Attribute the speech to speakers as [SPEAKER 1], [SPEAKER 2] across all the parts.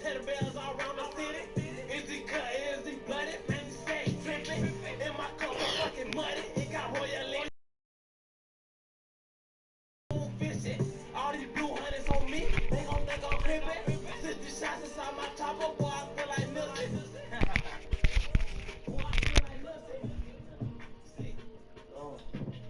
[SPEAKER 1] Teddy bears all around the city. Is he cut? Is he bloody? Man, he say tripping. In my cup of fucking muddy. It got royal. All these blue hunters on me, they gon' think I'm crippin'. 60 shots inside my chopper, boy, I feel like nothing. Boy, I feel like nothing.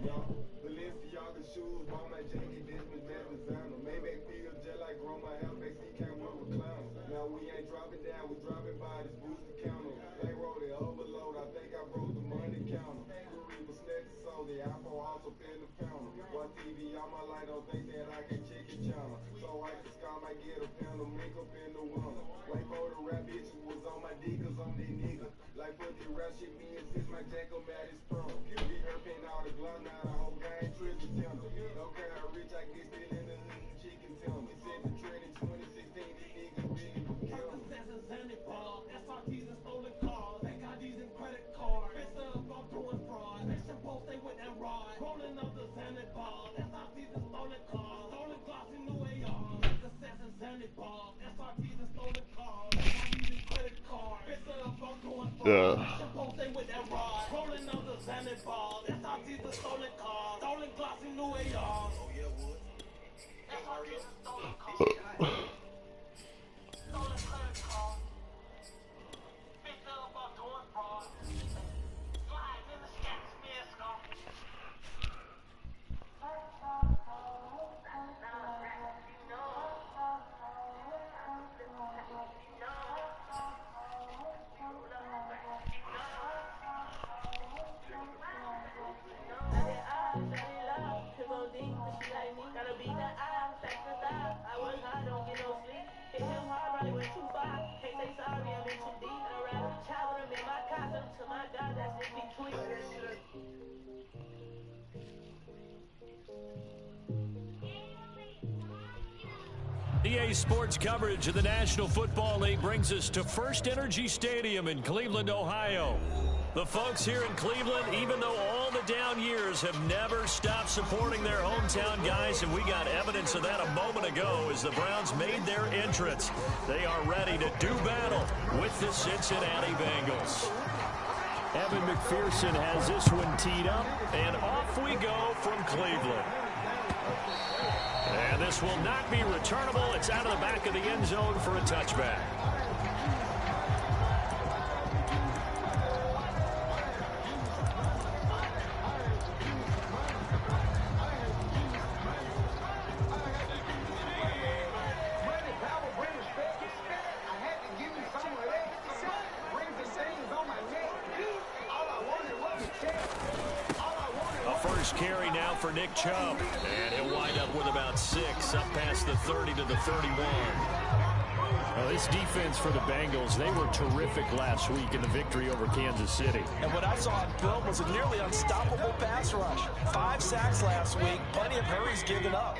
[SPEAKER 2] Y'all, Balenciaga shoes, bought my jacket, this was bad designer. Maybe feel just like grow my hair, they see can't work with clowns. Now we ain't dropping down, we dropping bodies, boost the counter. They rolled it, overload, I think I broke the money counter. Guru was snatched, so the iPhone also in the counter. Watch TV all my life, don't think that I can check it channel. So I can scar my get a pound of makeup in the winter. Wait for the rap bitches was on my D, cause I'm that nigga. Like put the rap shit me and since my jack on mad is strong. Be her pin all the glow, now the whole gang treasure tender. Don't care how rich I get, still in the hood, chicken tell me. Set the trend in 2016, these niggas really would kill me.
[SPEAKER 1] SRTs and stolen cars, bank IDs and credit cards. It's up, I'm doing fraud. They supposed they with that rod. Rolling up the Xanax ball, SRTs and stolen cars. Stolen gloss in New AR. Success and Xanax ball, SRTs and stolen cars. Bank IDs and credit cards. It's up, I'm doing fraud. They supposed they with that rod. Rolling up the Xanax ball, SRTs and stolen cars. Stolen gloss in New AR. Oh yeah, wood. SRTs and stolen cars. Stolen credit cards.
[SPEAKER 3] EA Sports coverage of the National Football League brings us to First Energy Stadium in Cleveland, Ohio. The folks here in Cleveland, even though all the down years, have never stopped supporting their hometown guys, and we got evidence of that a moment ago as the Browns made their entrance. They are ready to do battle with the Cincinnati Bengals. Evan McPherson has this one teed up, and off we go from Cleveland. And this will not be returnable. It's out of the back of the end zone for a touchback. Carry now for Nick Chubb, and he'll wind up with about 6 up past the 30 to the 31. Well, this defense for the Bengals, they were terrific last week in the victory over Kansas City.
[SPEAKER 4] And what I saw on film was a nearly unstoppable pass rush. 5 sacks last week, plenty of hurries given up.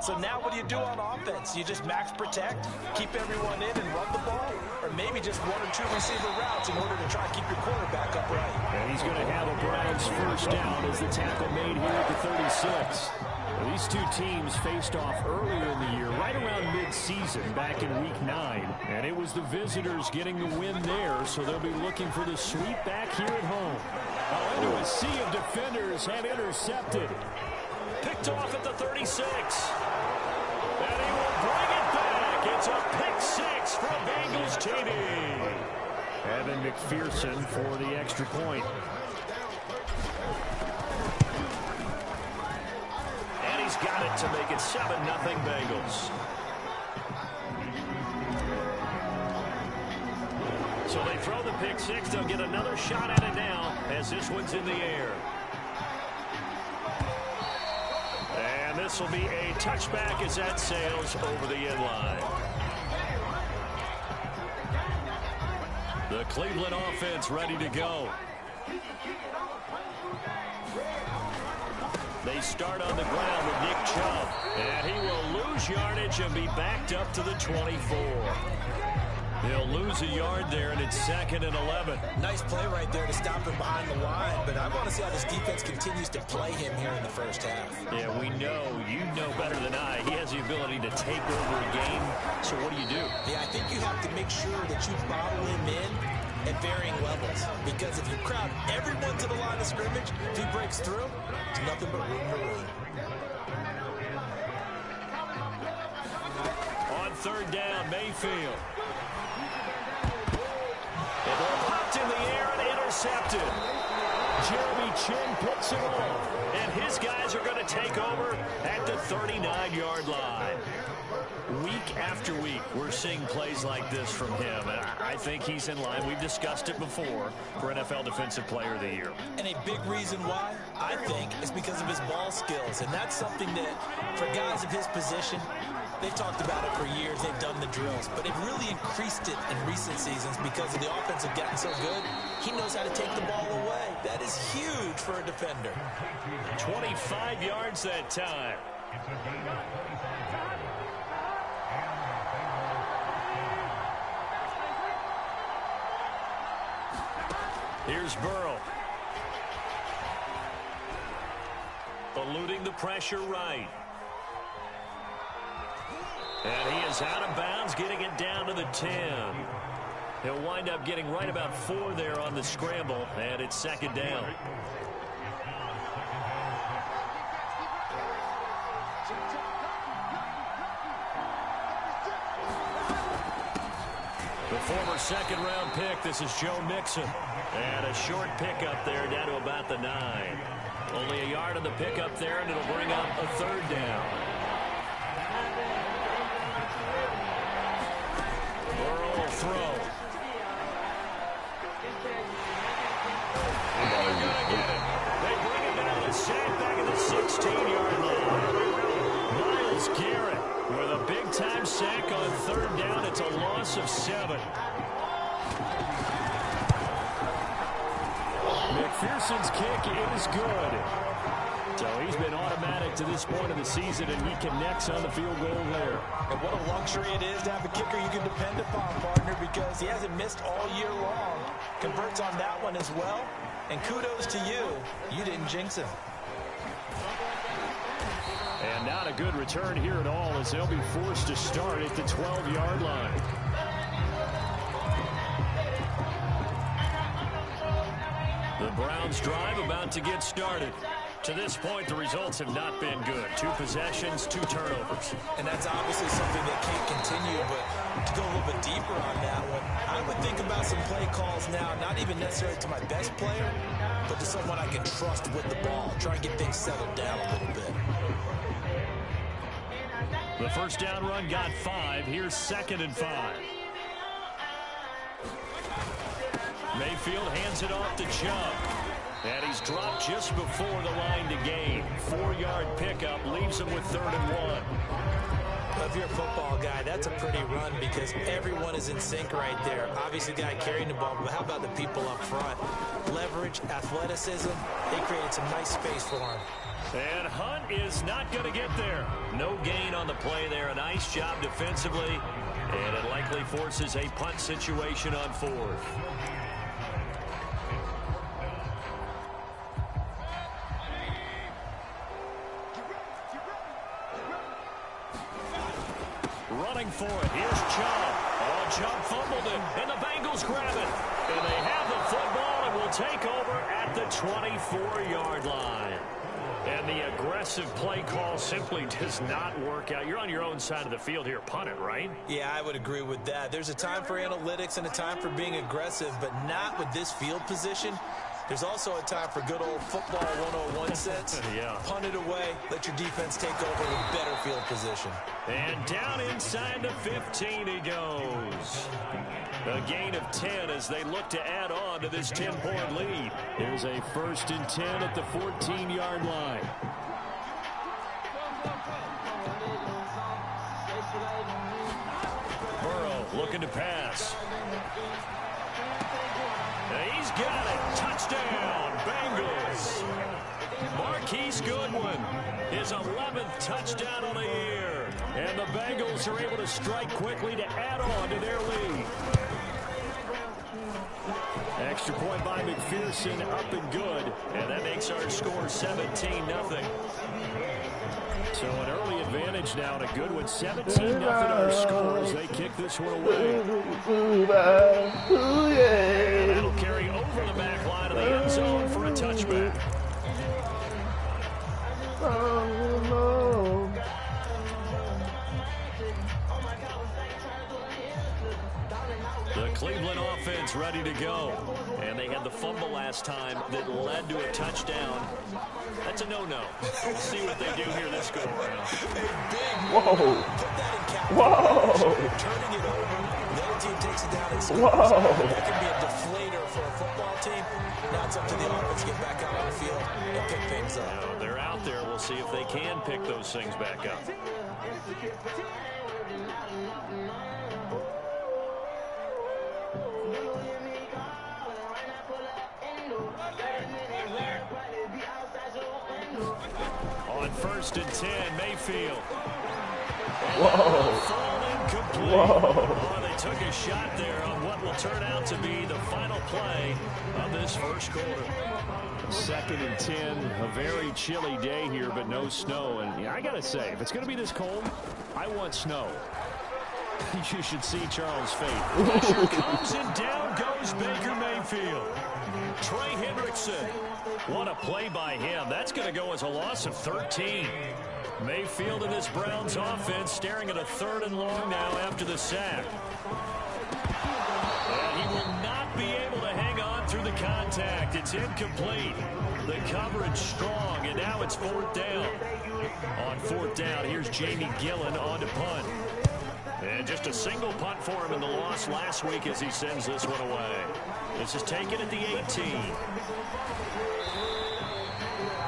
[SPEAKER 4] So now what do you do on offense? You just max protect, keep everyone in and run the ball, or maybe just 1 or 2 receiver routes in order to try to keep your quarterback upright.
[SPEAKER 3] And he's going to have a Browns first down as the tackle made here at the 36. Well, these two teams faced off earlier in the year, right around mid-season, back in Week 9. And it was the visitors getting the win there, so they'll be looking for the sweep back here at home. Into a sea of defenders have intercepted. Picked off at the 36. And he will bring it back. It's a pick 6 for Bengals TD. Evan McPherson for the extra point. And he's got it to make it 7-0 Bengals. So they throw the pick 6. They'll get another shot at it now as this one's in the air. And this will be a touchback as that sails over the end line. The Cleveland offense ready to go. They start on the ground with Nick Chubb. And he will lose yardage and be backed up to the 24. He'll lose a yard there, and it's 2nd and 11.
[SPEAKER 4] Nice play right there to stop him behind the line, but I want to see how this defense continues to play him here in the first half.
[SPEAKER 3] Yeah, we know, you know better than I, he has the ability to take over a game, so what do?
[SPEAKER 4] Yeah, I think you have to make make sure that you bottle him in at varying levels. Because if you crowd everyone to the line of scrimmage, if he breaks through, it's nothing but room to run.
[SPEAKER 3] On third down, Mayfield. The ball popped in the air and intercepted. Jeremy Chin picks it off. And his guys are going to take over at the 39-yard line. Week after week, we're seeing plays like this from him. And I think he's in line. We've discussed it before for NFL Defensive Player of the Year.
[SPEAKER 4] And a big reason why, I think, is because of his ball skills. And that's something that, for guys of his position, they've talked about it for years. They've done the drills. But they've really increased it in recent seasons because of the offense have gotten so good. He knows how to take the ball away. That is huge for a defender.
[SPEAKER 3] 25 yards that time. Here's Burrow. Eluding the pressure right. And he is out of bounds, getting it down to the 10. He'll wind up getting right about 4 there on the scramble, and it's second down. The former second-round pick, this is Joe Mixon. And a short pickup there down to about the 9. Only a yard on the pickup there, and it'll bring up a third down. Burrow will throw. And they're going to get it. They bring it down to the sack back at the 16-yard line. Myles Garrett with a big-time sack on third down. It's a loss of 7. McPherson's kick is good. So he's been automatic to this point of the season, and he connects on the field goal there.
[SPEAKER 4] And what a luxury it is to have a kicker you can depend upon, partner, because he hasn't missed all year long. Converts on that one as well. And kudos to you. You didn't jinx him.
[SPEAKER 3] And not a good return here at all, as they'll be forced to start at the 12-yard line. The Browns drive about to get started. To this point, the results have not been good. 2 possessions, 2 turnovers.
[SPEAKER 4] And that's obviously something that can't continue, but to go a little bit deeper on that one, I would think about some play calls now, not even necessarily to my best player, but to someone I can trust with the ball. Try and get things settled down a little bit.
[SPEAKER 3] The first down run got 5. Here's 2nd and 5. Mayfield hands it off to Chubb. And he's dropped just before the line to gain. 4-yard pickup leaves him with 3rd and 1.
[SPEAKER 4] Well, if you're a football guy, that's a pretty run because everyone is in sync right there. Obviously, the guy carrying the ball, but how about the people up front? Leverage, athleticism, they created some nice space for him.
[SPEAKER 3] And Hunt is not going to get there. No gain on the play there. A nice job defensively. And it likely forces a punt situation on 4th. Running for it. Here's Chubb. Oh, Chubb fumbled it, and the Bengals grab it. And they have the football and will take over at the 24-yard line. And the aggressive play call simply does not work out. You're on your own side of the field here. Punt it, right?
[SPEAKER 4] Yeah, I would agree with that. There's a time for analytics and a time for being aggressive, but not with this field position. There's also a time for good old football 101 sense.
[SPEAKER 3] Yeah.
[SPEAKER 4] Punt it away. Let your defense take over with better field position.
[SPEAKER 3] And down inside the 15 he goes. A gain of 10 as they look to add on to this 10-point lead. There's a 1st and 10 at the 14-yard line. Burrow looking to pass. He's got it. Touchdown, Bengals. Marquise Goodwin, his 11th touchdown of the year. And the Bengals are able to strike quickly to add on to their lead. Extra point by McPherson, up and good. And that makes our score 17-0. So an early advantage now and a good one. 17-0 our scores. They kick this one away. And that'll carry over the back line of the end zone for a touchback. The Cleveland offense ready to go. And they had the fumble last time that led to a touchdown. That's a no-no. We'll see what they do here this go around.
[SPEAKER 4] Whoa. Put that in Whoa. Turning it over. The other team takes it down and scores. Whoa. That can be a deflator for a football team. Now it's up to the offense to get back out on the field and pick things up.
[SPEAKER 3] Now, they're out there. We'll see if they can pick those things back up. On 1st and 10, Mayfield.
[SPEAKER 5] Whoa.
[SPEAKER 3] Oh, they took a shot there on what will turn out to be the final play of this first quarter. 2nd and 10, a very chilly day here, but no snow. And yeah, I got to say, if it's going to be this cold, I want snow. You should see Charles' face. Pressure comes and down goes Baker Mayfield. Trey Hendrickson. What a play by him. That's going to go as a loss of 13. Mayfield and this Browns offense staring at a 3rd and long now after the sack. And he will not be able to hang on through the contact. It's incomplete. The coverage strong, and now it's 4th down. On 4th down, here's Jamie Gillen on to punt. And just a single punt for him in the loss last week as he sends this one away. This is taken at the 18.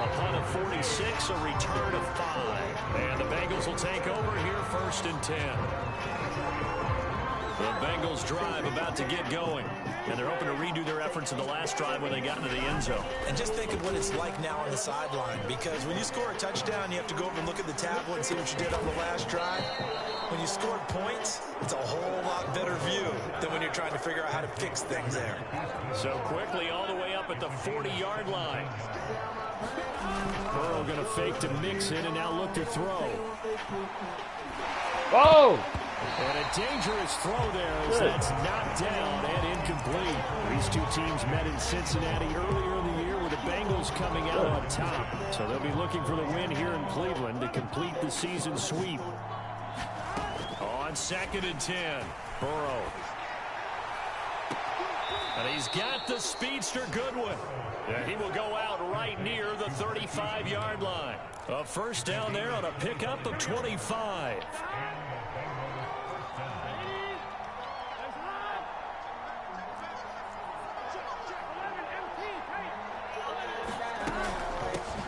[SPEAKER 3] A punt of 46, a return of 5. And the Bengals will take over here 1st and 10. The Bengals drive about to get going. And they're hoping to redo their efforts in the last drive when they got into the end zone.
[SPEAKER 4] And just think of what it's like now on the sideline. Because when you score a touchdown, you have to go over and look at the tablet and see what you did on the last drive. When you scored points, it's a whole lot better view than when you're trying to figure out how to fix things there.
[SPEAKER 3] So quickly all the way up at the 40-yard line. Burrow going to fake to Mixon and now look to throw.
[SPEAKER 5] Oh!
[SPEAKER 3] And a dangerous throw there as that's knocked down and incomplete. These two teams met in Cincinnati earlier in the year with the Bengals coming out on top. So they'll be looking for the win here in Cleveland to complete the season sweep. On 2nd and 10, Burrow. And he's got the speedster Goodwin. And he will go out right near the 35-yard line. A 1st down there on a pickup of 25.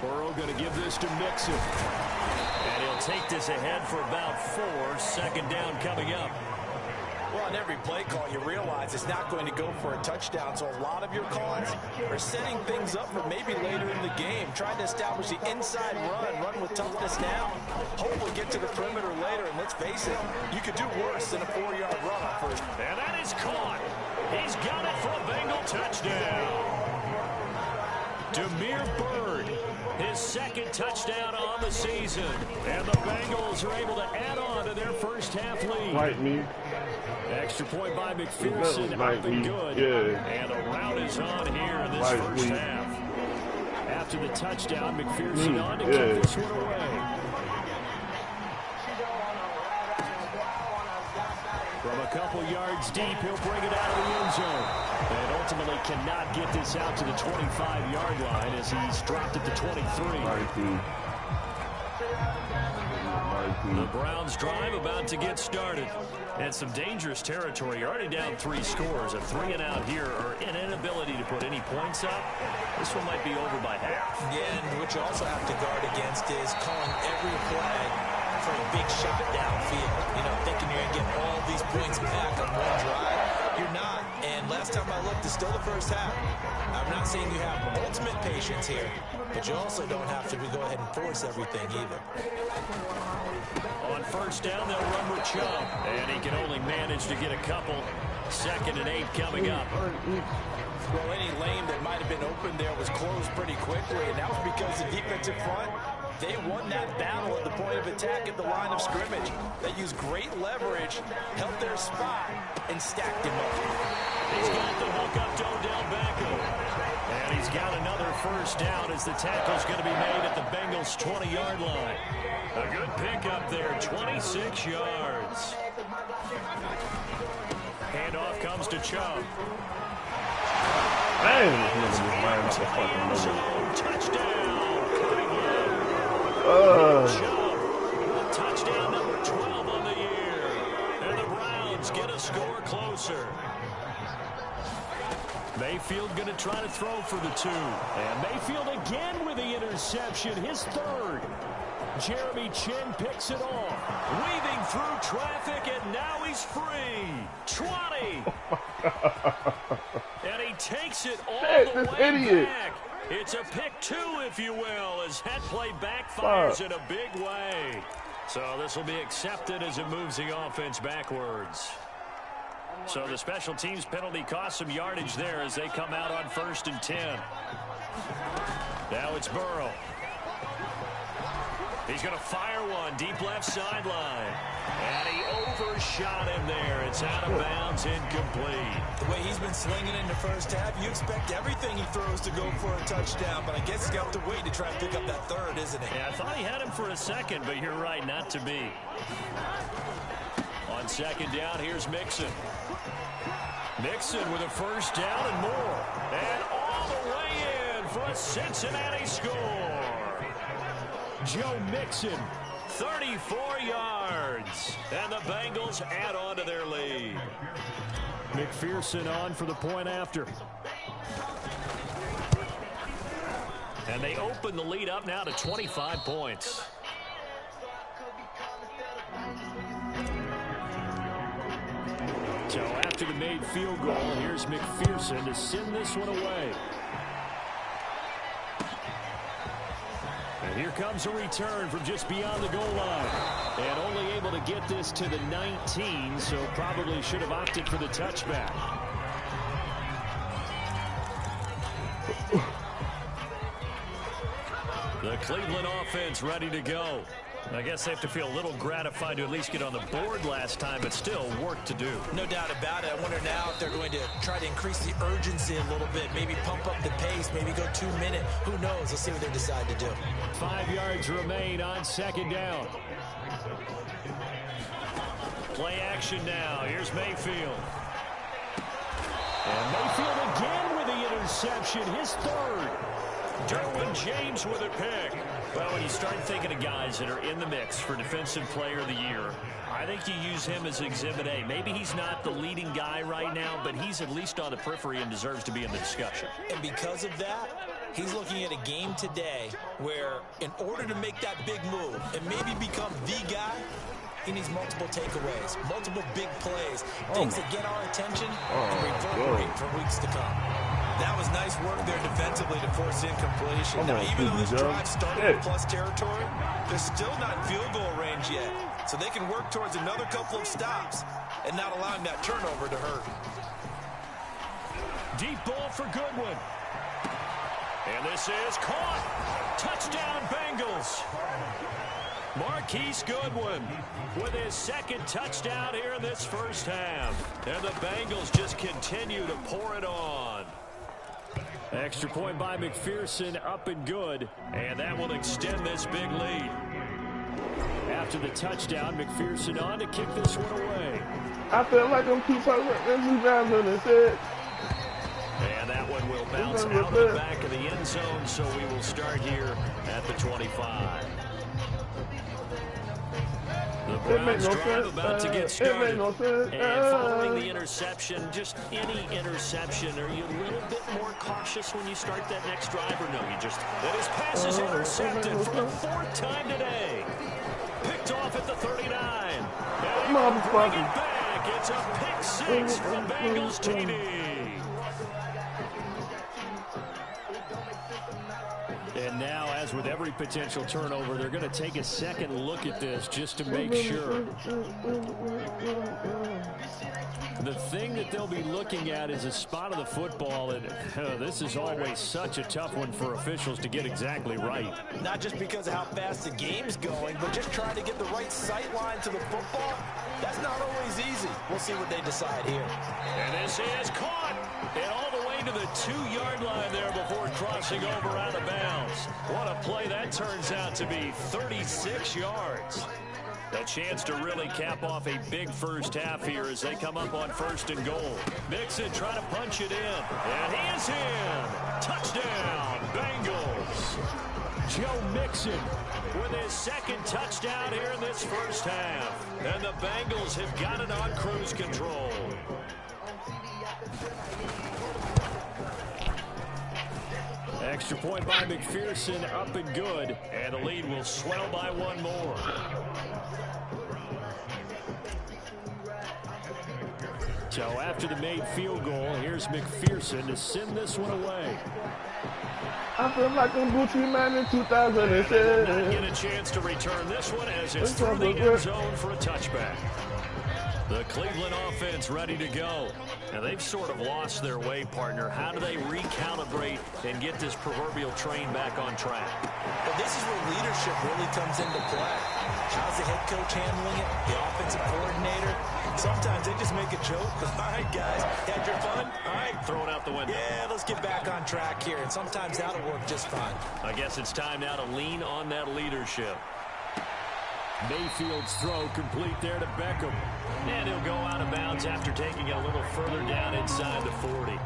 [SPEAKER 3] Burrow going to give this to Mixon. And he'll take this ahead for about 4. 2nd down coming up.
[SPEAKER 4] Well, on every play call, you realize it's not going to go for a touchdown. So a lot of your calls are setting things up for maybe later in the game, trying to establish the inside run with toughness now. Hopefully get to the perimeter later. And let's face it, you could do worse than a 4-yard run on 1st.
[SPEAKER 3] And that is caught. He's got it for a Bengal touchdown. Demir Bird, his 2nd touchdown on the season. And the Bengals are able to add on to their first half lead.
[SPEAKER 5] Like me.
[SPEAKER 3] Extra point by McPherson, up and good.
[SPEAKER 5] Yeah.
[SPEAKER 3] And a rout is on here in this first half. After the touchdown, McPherson on to kick this one away. From a couple yards deep, he'll bring it out of the end zone. And ultimately cannot get this out to the 25-yard line as he's dropped at the 23. The Browns drive about to get started. And some dangerous territory. You're already down 3 scores. A 3-and-out here, or an inability to put any points up. This one might be over by half.
[SPEAKER 4] Yeah, and what you also have to guard against is calling every play for a big shot downfield. You know, thinking you're going to get all these points back on one drive. You're not. And last time I looked, it's still the first half. I'm not saying you have ultimate patience here, but you also don't have to go ahead and force everything either.
[SPEAKER 3] On 1st down, they'll run with Chubb. And he can only manage to get a couple. 2nd and 8 coming up.
[SPEAKER 4] Well, any lane that might have been open there was closed pretty quickly, and that was because the defensive front They won that battle at the point of attack at the line of scrimmage. They used great leverage, held their spot, and stacked him up.
[SPEAKER 3] He's got the hook up to Odell Beckham. And he's got another first down as the tackle's going to be made at the Bengals' 20-yard line. A good pickup there, 26 yards. Handoff comes to Chubb. Touchdown. Chubb. Touchdown number 12 on the year. And the Browns get a score closer. Mayfield going to try to throw for the 2. And Mayfield again with the interception, his 3rd. Jeremy Chin picks it off. Weaving through traffic, and now he's free. 20. And he takes it all the way back. It's a pick 2, if you will, as that play backfires in a big way. So this will be accepted as it moves the offense backwards. So the special teams penalty cost some yardage there as they come out on 1st and 10. Now it's Burrow. He's going to fire one deep left sideline. And he overshot him there. It's out of bounds, incomplete.
[SPEAKER 4] The way he's been slinging in the first half, you expect everything he throws to go for a touchdown. But I guess he's got to wait to try and pick up that 3rd, isn't he?
[SPEAKER 3] Yeah, I thought he had him for a second, but you're right, not to be. On 2nd down, here's Mixon. Mixon with a first down and more. And all the way in for a Cincinnati score. Joe Mixon, 34 yards. And the Bengals add on to their lead. McPherson on for the point after. And they open the lead up now to 25 points. So after the made field goal, here's McPherson to send this one away. And here comes a return from just beyond the goal line. And only able to get this to the 19, so probably should have opted for the touchback. The Cleveland offense ready to go. I guess they have to feel a little gratified to at least get on the board last time, but still work to do.
[SPEAKER 4] No doubt about it. I wonder now if they're going to try to increase the urgency a little bit, maybe pump up the pace, maybe go 2-minute. Who knows? Let's see what they decide to do.
[SPEAKER 3] 5 yards remain on 2nd down. Play action now. Here's Mayfield. And Mayfield again with the interception, his 3rd. Derwin James with a pick. Well, when you start thinking of guys that are in the mix for Defensive Player of the Year, I think you use him as Exhibit A. Maybe he's not the leading guy right now, but he's at least on the periphery and deserves to be in the discussion.
[SPEAKER 4] And because of that, he's looking at a game today where in order to make that big move and maybe become the guy, he needs multiple takeaways, multiple big plays, things that get our attention and reverberate for weeks to come. That was nice work there defensively to force incompletion. Now, even though this drive started in plus territory, they're still not in field goal range yet. So they can work towards another couple of stops and not allowing that turnover to hurt.
[SPEAKER 3] Deep ball for Goodwin. And this is caught. Touchdown, Bengals. Marquise Goodwin with his 2nd touchdown here in this first half. And the Bengals just continue to pour it on. Extra point by McPherson, up and good. And that will extend this big lead. After the touchdown, McPherson on to kick this one away.
[SPEAKER 5] I feel like I'm too far right there.
[SPEAKER 3] And that one will bounce out of the back of the end zone, so we will start here at the 25. The Browns drive about to get started. And following the interception, just any interception, are you a little bit more cautious when you start that next drive, or no? You just, that his pass is intercepted for the 4th time today. Picked off at the 39. And bring it back. It's a pick 6 from Bengals TD. And now, as with every potential turnover, they're going to take a second look at this just to make sure. The thing that they'll be looking at is a spot of the football, and this is always such a tough one for officials to get exactly right.
[SPEAKER 4] Not just because of how fast the game's going, but just trying to get the right sight line to the football. That's not always easy. We'll see what they decide here.
[SPEAKER 3] And this is caught, and all the way to the 2-yard line there before crossing over out of bounds. What a play that turns out to be, 36 yards. A chance to really cap off a big first half here as they come up on 1st and goal. Mixon trying to punch it in. And he is in. Touchdown, Bengals. Joe Mixon with his 2nd touchdown here in this first half. And the Bengals have got it on cruise control. Extra point by McPherson, up and good. And the lead will swell by 1 more. So after the made field goal, here's McPherson to send this one away.
[SPEAKER 5] I feel like I'm Gucci Man in 2006.
[SPEAKER 3] Not get a chance to return this one as it's through the end zone for a touchback. The Cleveland offense ready to go. Now, they've sort of lost their way, partner. How do they recalibrate and get this proverbial train back on track?
[SPEAKER 4] Well, this is where leadership really comes into play. How's the head coach handling it? The offensive coordinator? Sometimes they just make a joke. All right, guys, had your fun? All right.
[SPEAKER 3] Throw it out the window.
[SPEAKER 4] Yeah, let's get back on track here. And sometimes that'll work just fine.
[SPEAKER 3] I guess it's time now to lean on that leadership. Mayfield's throw complete there to Beckham. And he'll go out of bounds after taking it a little further down inside the 40.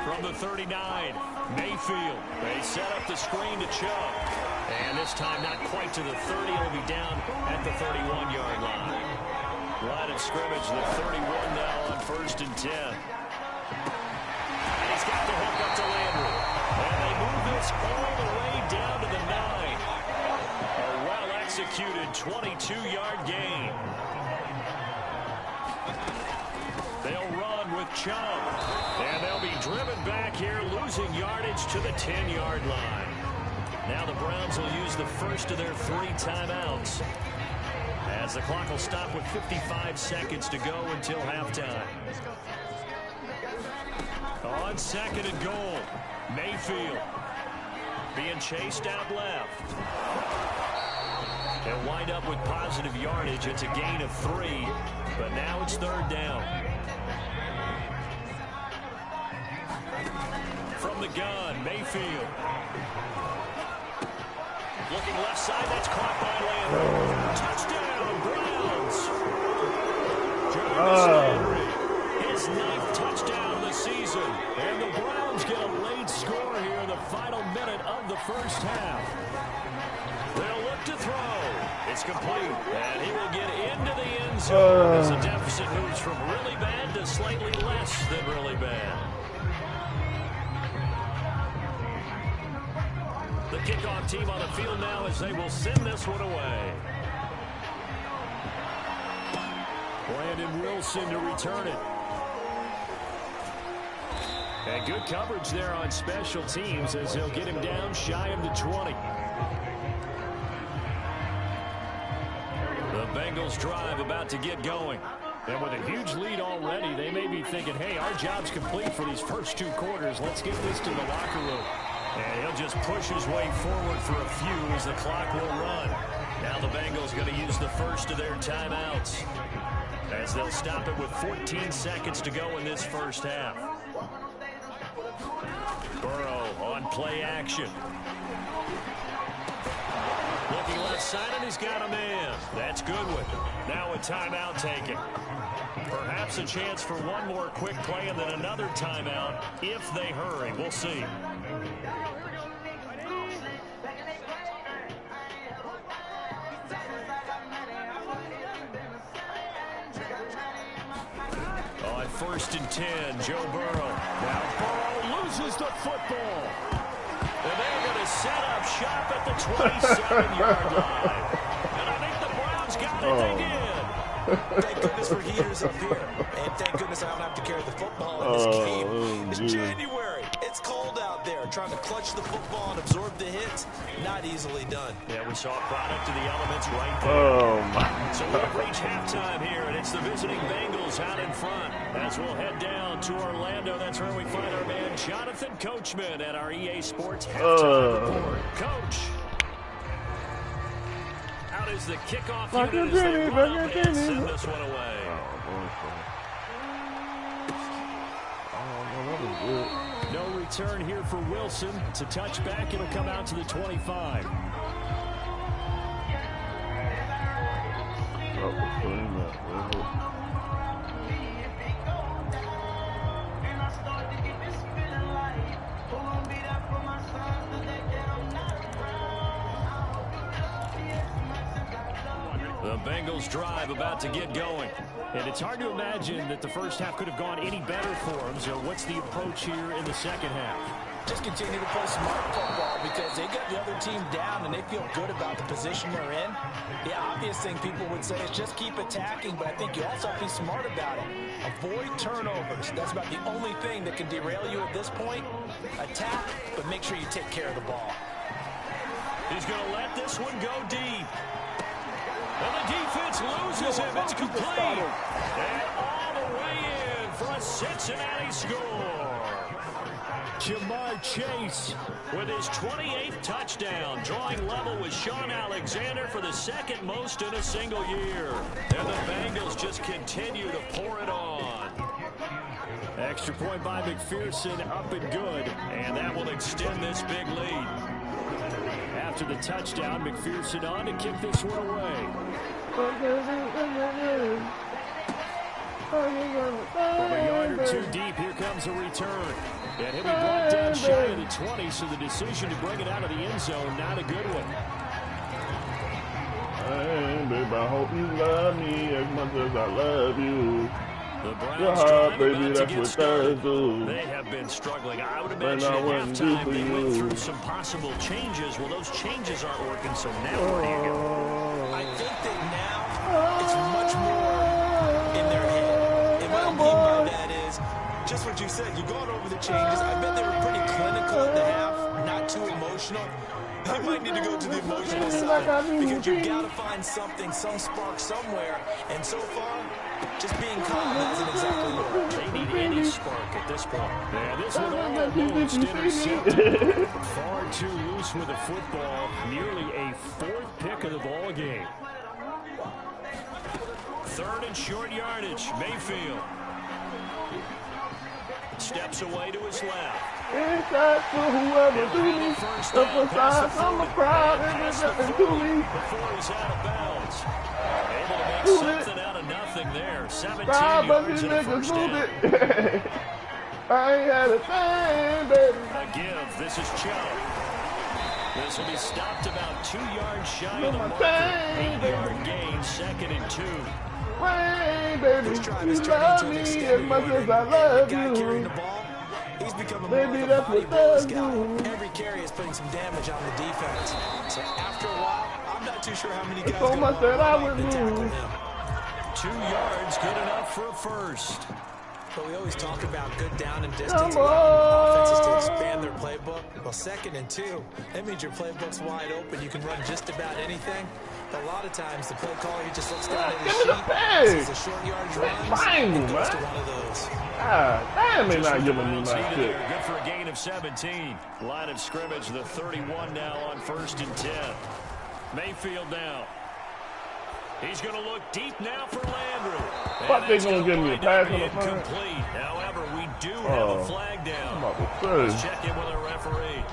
[SPEAKER 3] From the 39, Mayfield. They set up the screen to Chubb. And this time not quite to the 30. It'll be down at the 31-yard line. Line of scrimmage, the 31 now on 1st and 10. He's got the hook up to Landry. And they move this all the way down to the 9. A well-executed 22-yard gain. They'll run with Chubb. And they'll be driven back here, losing yardage to the 10-yard line. Now the Browns will use the first of their 3 timeouts, as the clock will stop with 55 seconds to go until halftime. On 2nd and goal, Mayfield being chased out left. They'll wind up with positive yardage. It's a gain of 3, but now it's 3rd down. From the gun, Mayfield. Looking left side, that's caught by Landry. Touchdown, Browns. Jarvis Landry, his 9th touchdown of the season. And the Browns get a late score here in the final minute of the first half. They'll look to throw. It's complete, and he will get into the end zone as the deficit moves from really bad to slightly less than really bad. The kickoff team on the field now as they will send this one away. Brandon Wilson to return it. And good coverage there on special teams as they'll get him down shy of the 20. The Bengals drive about to get going. And with a huge lead already, they may be thinking, hey, our job's complete for these first 2 quarters. Let's get this to the locker room. And he'll just push his way forward for a few as the clock will run. Now the Bengals going to use the first of their timeouts, as they'll stop it with 14 seconds to go in this first half. Burrow on play action. Looking left side, and he's got a man. That's Goodwin. Now a timeout taken. Perhaps a chance for one more quick play and then another timeout if they hurry. We'll see. On 1st and 10, Joe Burrow. Now Burrow loses the football. And they're going to set up shop at the 27-yard line. And I think the Browns got it. They did.
[SPEAKER 4] Thank goodness for heaters up here. And thank goodness I don't have to carry the football in this game. It's January. It's It's cold out there. Trying to clutch the football and absorb the hits, not easily done.
[SPEAKER 3] Yeah, we saw a product of the elements right there.
[SPEAKER 5] Oh, my.
[SPEAKER 3] So we've reached halftime here, and it's the visiting Bengals out in front. As we'll head down to Orlando, that's where we find our man Jonathan Coachman at our EA Sports halftime report. Coach, out is the kickoff unit as they run up and send this one away. No return here for Wilson. It's a touchback. It'll come out to the 25. The Bengals drive about to get going. And it's hard to imagine that the first half could have gone any better for them. So what's the approach here in the second half?
[SPEAKER 4] Just continue to play smart football because they got the other team down and they feel good about the position they're in. The obvious thing people would say is just keep attacking, but I think you also have to be smart about it. Avoid turnovers. That's about the only thing that can derail you at this point. Attack, but make sure you take care of the ball.
[SPEAKER 3] He's going to let this one go deep. And the defense loses him. It's complete. And all the way in for a Cincinnati score. Jamar Chase with his 28th touchdown, drawing level with Sean Alexander for the second most in a single year. And the Bengals just continue to pour it on. Extra point by McPherson, up and good. And that will extend this big lead. After the touchdown, McPherson on to kick this one away. From a yard or two deep, here comes a return. And he'll be brought down shy of the 20, so the decision to bring it out of the end zone, not a good one.
[SPEAKER 5] Hey, babe, I hope you love me as much as I love you.
[SPEAKER 3] The Browns drive about to get started.
[SPEAKER 5] Do.
[SPEAKER 3] They have been struggling. I would imagine at halftime they went through some possible changes. Well, those changes aren't working, so now where do you go?
[SPEAKER 4] I think that now it's much more in their head. And what I mean by that is just what you said. You've gone over the changes. I bet they were pretty clinical at the half, not too emotional. They might need to go to the emotional side because you've got to find something, some spark somewhere. And so far, just being calm hasn't exactly worked.
[SPEAKER 3] They need any spark at this point. Yeah, this one almost intercepted. Far too loose with the football. Nearly a fourth pick of the ball game. Third and short yardage. Mayfield steps away to his left.
[SPEAKER 5] Inside for whoever do me. Emphasize on the crowd and there's nothing to me.
[SPEAKER 3] Before he's out of bounds. Able to make something out of nothing there. 17 yards and a first down.
[SPEAKER 5] I ain't had a thing, baby.
[SPEAKER 3] A give. This is Chubb. This will be stopped about 2 yards shy of the marker. 8-yard gain, 2nd and 2.
[SPEAKER 5] Rain, baby, you love me as much as I love you.
[SPEAKER 4] He's becoming
[SPEAKER 5] Baby,
[SPEAKER 4] more of a
[SPEAKER 5] that's
[SPEAKER 4] body
[SPEAKER 5] what
[SPEAKER 4] blows
[SPEAKER 5] does
[SPEAKER 4] guy.
[SPEAKER 5] do.
[SPEAKER 4] Every carry is putting some damage on the defense. So after a while, I'm not too sure how many guys
[SPEAKER 5] So much that I would
[SPEAKER 4] to tackle
[SPEAKER 5] lose.
[SPEAKER 4] him.
[SPEAKER 3] 2 yards, good enough for a first.
[SPEAKER 4] But we always talk about good down and distance, offenses to expand their playbook. Well, 2nd and 2, that means your playbook's wide open. You can run just about anything. But a lot of times, the play caller, he just looks down at his sheet, sees a short yardage run, and goes to one of those.
[SPEAKER 5] Damn, they not giving me my shit.
[SPEAKER 3] Good for a gain of 17. Line of scrimmage, the 31 now on 1st and 10. Mayfield now. He's going to look deep now for Landry.
[SPEAKER 5] Fuck, they going to give me a pass on the front.
[SPEAKER 3] Complete. However, we do have a flag down. Let's check in with our referee.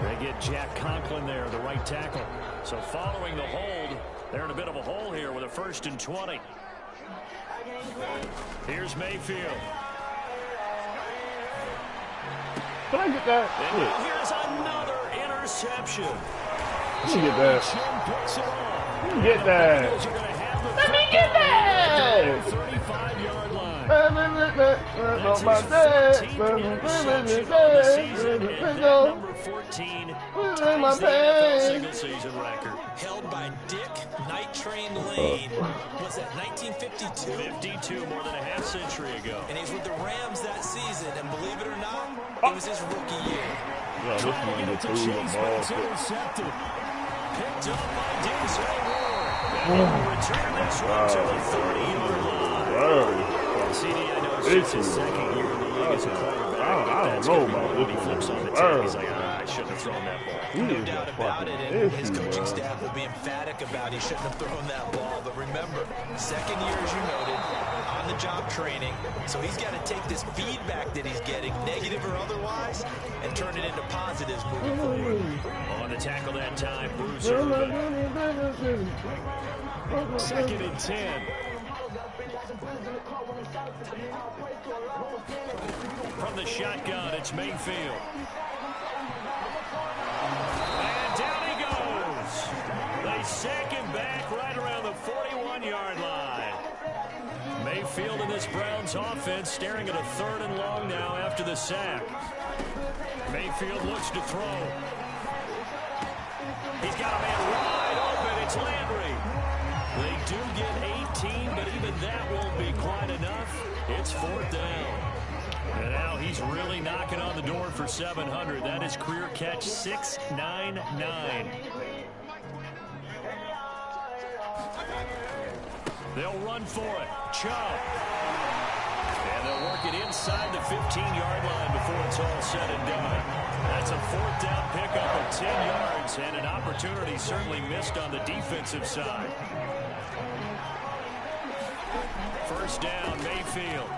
[SPEAKER 3] They get Jack Conklin there, the right tackle. So following the hold, they're in a bit of a hole here with a 1st and 20. Here's Mayfield.
[SPEAKER 5] Can I get that?
[SPEAKER 3] And now here's another interception.
[SPEAKER 5] Let me get that. Let me get that. Let me get that.
[SPEAKER 3] 35-yard line. That's his 14th interception on the season, and that number 14 ties the NFL single-season record.
[SPEAKER 4] Held by Dick Night Train Lane. Was that 1952?
[SPEAKER 3] 52, more than a half-century ago.
[SPEAKER 4] And he's with the Rams that season, and believe it or not, it was his rookie year.
[SPEAKER 3] Trying to get it to Chase, but it's intercepted. Picked up by Denzel Ward. And he will return this one to the 30-yard line. CD, I know it's just his second year in the league as a quarterback.
[SPEAKER 5] I don't know about
[SPEAKER 3] when he flips on the tape. He's like, I shouldn't have thrown that ball.
[SPEAKER 4] No doubt about it, and his coaching staff will be emphatic about he shouldn't have thrown that ball. But remember, second year, as you noted, on-the-job training. So he's got to take this feedback that he's getting, negative or otherwise, and turn it into positives moving forward.
[SPEAKER 3] On the tackle that time, Bruce Irvin. 2nd and 10. From the shotgun, it's Mayfield. And down he goes. They sack him back right around the 41-yard line. Mayfield in this Browns offense staring at a 3rd and long now after the sack. Mayfield looks to throw. He's got a man wide open. It's Landry. They do get 18, but even that won't be quite enough. It's 4th down. And now he's really knocking on the door for 700. That is career catch 699. They'll run for it. Chubb. And they'll work it inside the 15-yard line before it's all said and done. That's a 4th down pickup of 10 yards and an opportunity certainly missed on the defensive side. 1st down, Mayfield.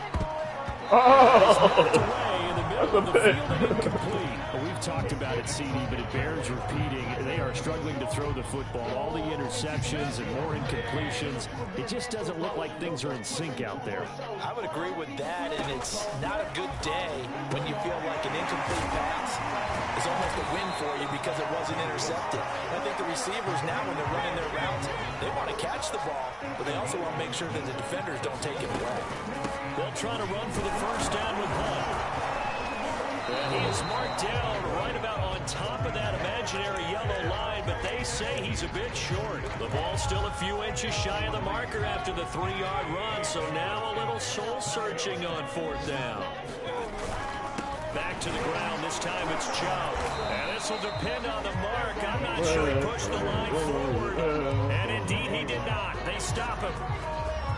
[SPEAKER 3] Away in the middle of the field and incomplete. Well, we've talked about it, CD, but it bears repeating. They are struggling to throw the football. All the interceptions and more incompletions. It just doesn't look like things are in sync out there.
[SPEAKER 4] I would agree with that, and it's not a good day when you feel like an incomplete pass is almost a win for you because it wasn't intercepted. I think the receivers now, when they're running their routes, they want to catch the ball, but they also want to make sure that the defenders don't take it away.
[SPEAKER 3] They'll try to run for the 1st down with Hunt. And he is marked down right about on top of that imaginary yellow line, but they say he's a bit short. The ball's still a few inches shy of the marker after the 3-yard run, so now a little soul-searching on 4th down. Back to the ground. This time it's Chubb. And this will depend on the mark. I'm not sure he pushed the line forward. And indeed he did not. They stop him.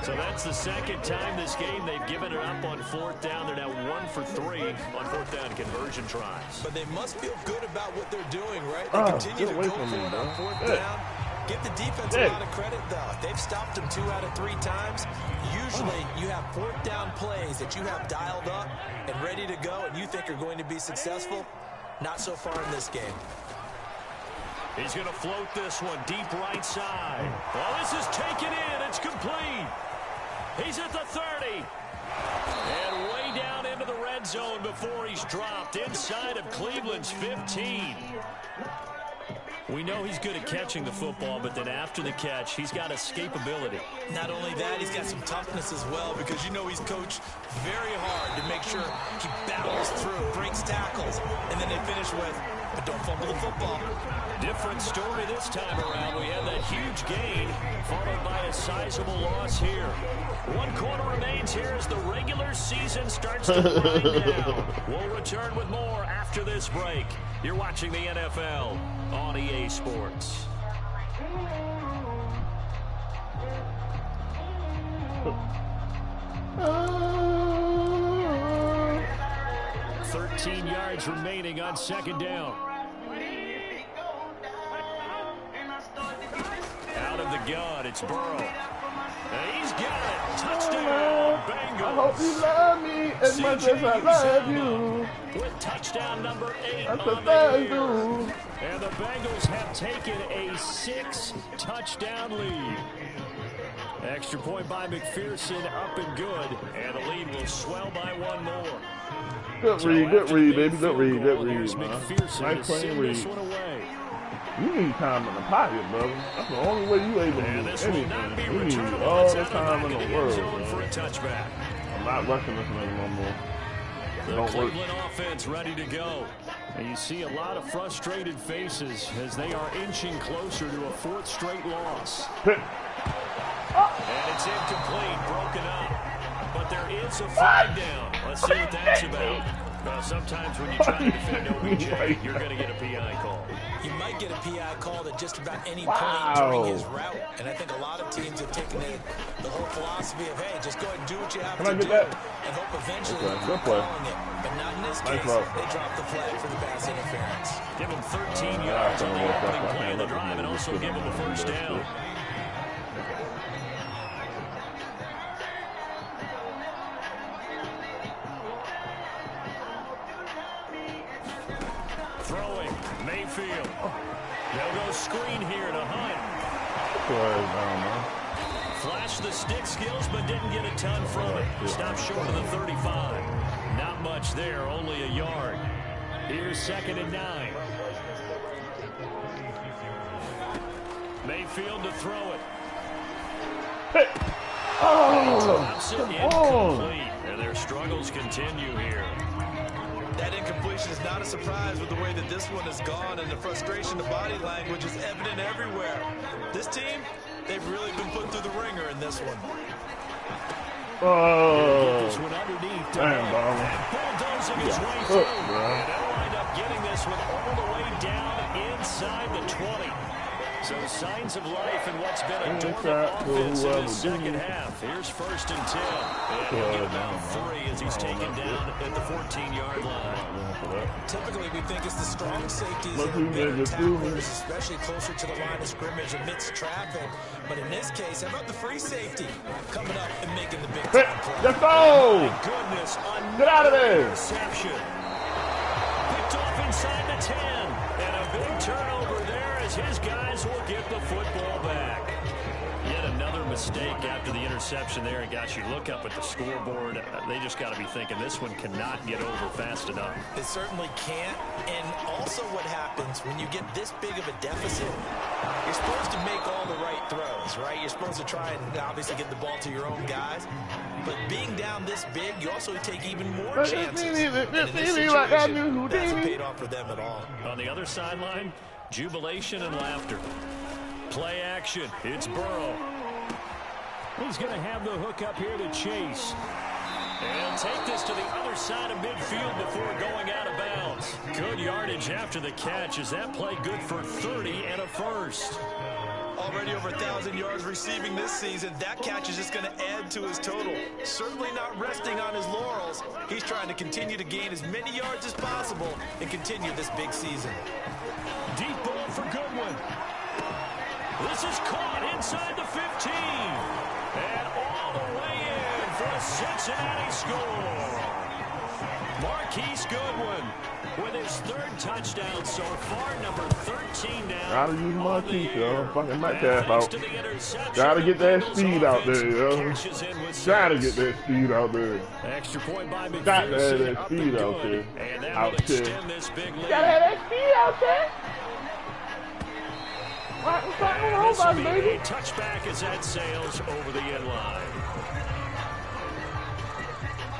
[SPEAKER 3] So that's the 2nd time this game they've given it up on 4th down. They're now 1 for 3 on 4th down conversion tries.
[SPEAKER 4] But they must feel good about what they're doing, right? They continue to go for it on 4th down. Give the defense a lot of credit, though. They've stopped them 2 out of 3 times. Usually you have 4th down plays that you have dialed up and ready to go and you think are going to be successful. Not so far in this game.
[SPEAKER 3] He's going to float this one deep right side. Oh, this is taken in. It's complete. He's at the 30. And way down into the red zone before he's dropped inside of Cleveland's 15. We know he's good at catching the football, but then after the catch, he's got escapability.
[SPEAKER 4] Not only that, he's got some toughness as well, because you know he's coached very hard to make sure he battles through, breaks tackles, and then they finish with, but don't fumble the football.
[SPEAKER 3] Different story this time around. We have that huge gain, followed by a sizable loss here. 1 quarter remains here as the regular season starts to wind down. We'll return with more after this break. You're watching the NFL on EA Sports. $13 yards remaining on 2nd down. Out of the gun, it's Burrow. And he's got it. Touchdown, Bengals.
[SPEAKER 5] I hope you love me as much as I love you.
[SPEAKER 3] With touchdown number 8
[SPEAKER 5] That's
[SPEAKER 3] on
[SPEAKER 5] the
[SPEAKER 3] the year.
[SPEAKER 5] do.
[SPEAKER 3] And the Bengals have taken a 6-touchdown lead. Extra point by McPherson, up and good. And the lead will swell by 1 more.
[SPEAKER 5] Good read, baby. Good read, man. Nice clean read. You need time in the pocket, brother. That's the only way you able to do anything. You need all the time in the world,
[SPEAKER 3] For a touchback.
[SPEAKER 5] not rushing this thing no more.
[SPEAKER 3] The Cleveland offense ready to go. And you see a lot of frustrated faces as they are inching closer to a 4th straight loss. And it's incomplete, broken up. But there is a flag down. Let's see what that's about. Well, sometimes when you try to defend OBJ, you're going to get a PI call.
[SPEAKER 4] You might get a PI called at just about any point during his route. And I think a lot of teams have taken the whole philosophy of, hey, just go ahead and do what you have to do and hope eventually they're calling it. But not in this case. They dropped the flag for the pass interference.
[SPEAKER 3] Give him 13 yards on the opening play of the drive and also give him the first down. Throwing, Mayfield. They'll go screen here to Hunt. Flashed the stick skills, but didn't get a ton from it. Stopped short of the 35. Not much there, only a yard. Here's 2nd and 9. Mayfield to throw it. Incomplete. And their struggles continue here.
[SPEAKER 4] That incompletion is not a surprise with the way that this one has gone, and the frustration, the body language is evident everywhere. This team, they've really been put through the ringer in this one.
[SPEAKER 3] This one underneath. Damn, bulldozing his way through. And they'll wind up getting this one all the way down inside the 20. So signs of life in what's been a dormant offense in the second half. Here's 1st and 10. And he'll get about 3 as he's taken down at the 14-yard line. Typically, we think it's the strong safeties that are better tacklers, especially closer to the line of scrimmage amidst traffic. But in this case, how about the free safety coming up and making the big time play?
[SPEAKER 5] Let's go!
[SPEAKER 3] My goodness,
[SPEAKER 5] get out of there!
[SPEAKER 3] Reception. Picked off inside the 10. And a big turnover there as his guys will get the football back. Yet another mistake after the interception there. And got you look up at the scoreboard. They just got to be thinking this one cannot get over fast enough.
[SPEAKER 4] It certainly can't. And also what happens when you get this big of a deficit, you're supposed to make all the right throws, right? You're supposed to try and obviously get the ball to your own guys. But being down this big, you also take even more chances. And in this situation, it hasn't paid off for them at all.
[SPEAKER 3] On the other sideline, jubilation and laughter. Play action. It's Burrow. He's going to have the hook up here to Chase. And take this to the other side of midfield before going out of bounds. Good yardage after the catch as that play good for 30 and a first.
[SPEAKER 4] Already over 1,000 yards receiving this season. That catch is just going to add to his total. Certainly not resting on his laurels. He's trying to continue to gain as many yards as possible and continue this big season.
[SPEAKER 3] Deep ball for Goodwin. This is caught inside the 15. And all the way in for a Cincinnati score. Marquise Goodwin with his 3rd touchdown so far, number 13 now.
[SPEAKER 5] Gotta use Marquise, yo. Fucking Metcalf out. Gotta get that speed out there, yo. Gotta get that speed out there.
[SPEAKER 3] Extra point by McPherson.
[SPEAKER 5] Got to have that speed out there.
[SPEAKER 3] And that will extend this big lead.
[SPEAKER 5] Gotta have that speed out there.
[SPEAKER 3] This will be a touchback as that sails over the end line.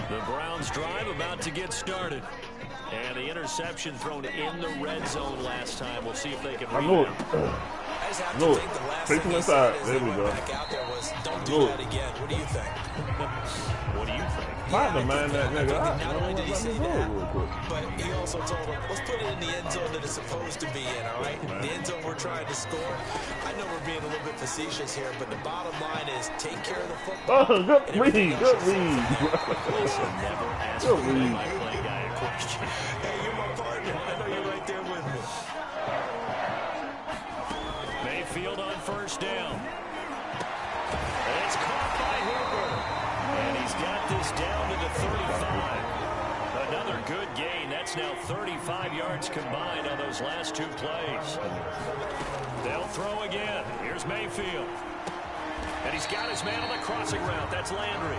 [SPEAKER 3] The Browns drive about to get started. And the interception thrown in the red zone last time. We'll see if they can rebound.
[SPEAKER 4] I just have to think the last thing he said as they went back out there was, don't do that again. What do you think?
[SPEAKER 3] What do you think?
[SPEAKER 5] Not
[SPEAKER 4] only did he say that, but he also told him, let's put it in the end zone that it's supposed to be in, all right? The end zone we're trying to score. I know we're being a little bit facetious here, but the bottom line is take care of the football.
[SPEAKER 5] Oh, good read, good read.
[SPEAKER 3] Listen, never ask my play guy a question.
[SPEAKER 4] Hey, you're my partner. I know you're right there with me.
[SPEAKER 3] Mayfield on 1st down. And it's caught by Hooper. And he's got this down to the 35. Another good gain. That's now 35 yards combined on those last 2 plays. They'll throw again. Here's Mayfield. And he's got his man on the crossing route. That's Landry.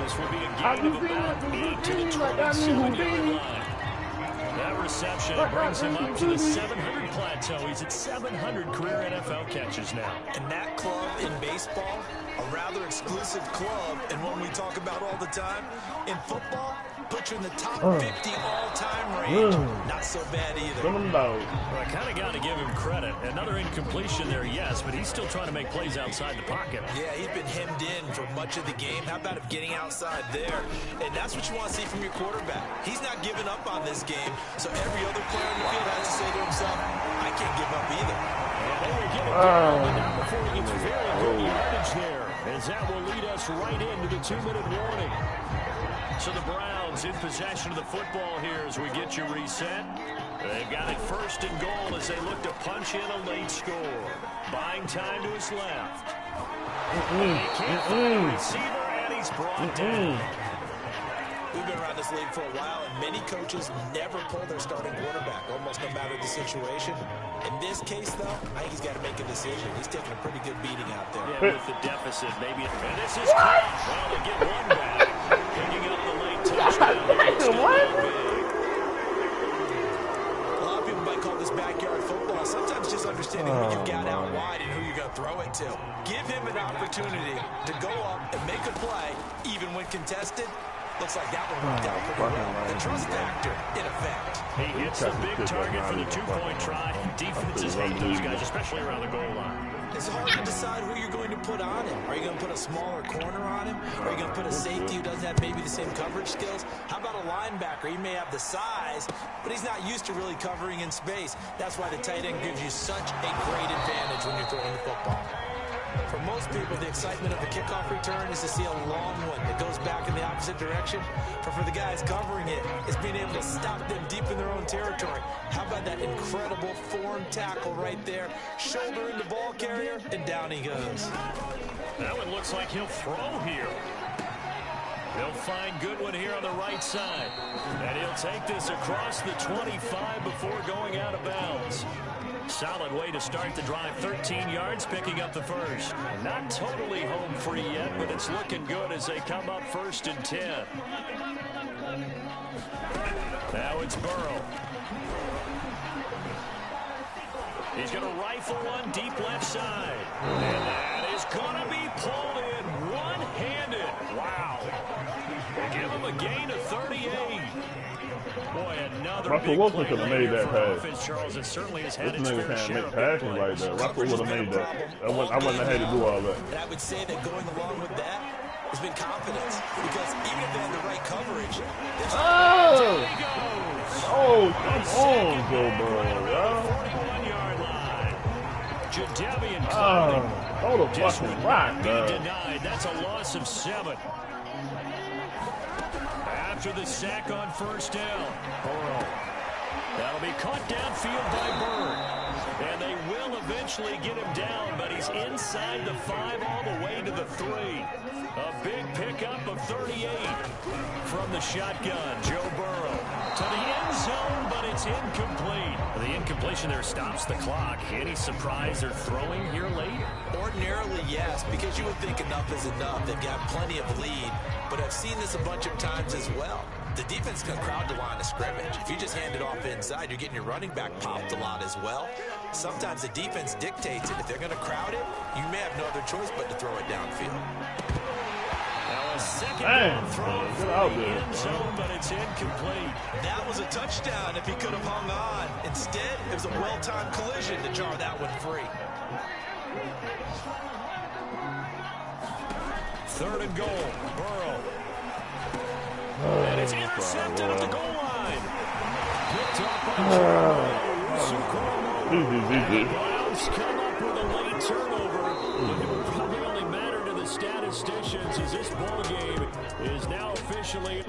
[SPEAKER 3] This will be a gain of about 8 to the 27-yard line. That reception brings him up to the 700 plateau. He's at 700 career NFL catches now.
[SPEAKER 4] And that club in baseball, a rather exclusive club, and one we talk about all the time. In football, put you in the top 50 all-time range. Not so bad either.
[SPEAKER 3] Well, I kind of got to give him credit. Another incompletion there, yes, but he's still trying to make plays outside the pocket.
[SPEAKER 4] Yeah, he's been hemmed in for much of the game. How about him getting outside there? And that's what you want to see from your quarterback. He's not giving up on this game, so every other player in the field has to say to himself, I can't give up either.
[SPEAKER 3] And they will get it down, but not before he gets very good yardage there, as that will lead us right into the 2-minute warning. So the Browns in possession of the football here as we get you reset. They've got it 1st and goal as they look to punch in a late score. Buying time to his left. He can't find a receiver, and he's brought down.
[SPEAKER 4] We've been around this league for a while, and many coaches never pull their starting quarterback, almost no matter the situation. In this case, though, I think he's got to make a decision. He's taking a pretty good beating out there.
[SPEAKER 3] Yeah, with the deficit, maybe. And this is caught. Well, they get one back. Picking up the late touchdown.
[SPEAKER 4] A lot of people might call this backyard football. Sometimes just understanding who you've got out wide and who you're going to throw it to. Give him an opportunity to go up and make a play, even when contested. Looks like that one worked out pretty well. The trust factor, in effect.
[SPEAKER 3] He hits the big target for the 2-point try. Defenses hate those guys, especially around the goal line.
[SPEAKER 4] It's hard to decide who you're going to put on him. Are you going to put a smaller corner on him? Are you going to put a safety who doesn't have maybe the same coverage skills? How about a linebacker? He may have the size, but he's not used to really covering in space. That's why the tight end gives you such a great advantage when you're throwing the football. For most people, the excitement of the kickoff return is to see a long one that goes back in the opposite direction. But for the guys covering it, it's being able to stop them deep in their own territory. How about that incredible form tackle right there? Shoulder in the ball carrier, and down he goes.
[SPEAKER 3] That one looks like he'll throw here. They'll find Goodwin here on the right side. And he'll take this across the 25 before going out of bounds. Solid way to start the drive. 13 yards, picking up the first. Not totally home free yet, but it's looking good as they come up 1st and 10. Now it's Burrow. He's going to rifle one deep left side. And that is going to be pulled in one-handed. Wow. They give him a gain of 38. Boy, another
[SPEAKER 5] Russell
[SPEAKER 3] big
[SPEAKER 5] Wilson
[SPEAKER 3] play
[SPEAKER 5] could have made that pass.
[SPEAKER 3] offense, Charles. It certainly has had
[SPEAKER 5] This
[SPEAKER 3] its
[SPEAKER 5] nigga
[SPEAKER 3] fair
[SPEAKER 5] can't
[SPEAKER 3] share
[SPEAKER 5] make
[SPEAKER 3] of
[SPEAKER 5] passes
[SPEAKER 3] big
[SPEAKER 5] like
[SPEAKER 3] plays.
[SPEAKER 5] that. Russell would have made that. I wouldn't have had to do all that.
[SPEAKER 4] And I would say that going along with that has been confidence. Because even if they had the right coverage,
[SPEAKER 5] Oh, come on, Joe Burrow, yo.
[SPEAKER 3] 41-yard line. Jadeveon
[SPEAKER 5] Throw the fucking rock,
[SPEAKER 3] being denied. That's a loss of 7. After the sack on 1st down, Burrow. That'll be caught downfield by Bird. And they will eventually get him down, but he's inside the 5 all the way to the 3. A big pickup of 38 from the shotgun. Joe Burrow to the end zone, but it's incomplete. The incompletion there stops the clock. Any surprise they're throwing here late?
[SPEAKER 4] Ordinarily, yes, because you would think enough is enough. They've got plenty of lead, but I've seen this a bunch of times as well. The defense can crowd the line of scrimmage. If you just hand it off inside, you're getting your running back popped a lot as well. Sometimes the defense dictates it. If they're going to crowd it, you may have no other choice but to throw it downfield.
[SPEAKER 3] Now a second down throw for the end zone, but it's incomplete.
[SPEAKER 4] That was a touchdown if he could have hung on. Instead, it was a well-timed collision to jar that one free.
[SPEAKER 3] 3rd and goal. Burrow. And it's intercepted at the goal line. Picked up by Chukwuma. The Browns come up with a late turnover. It will probably only matter to the statisticians as this ball game is now officially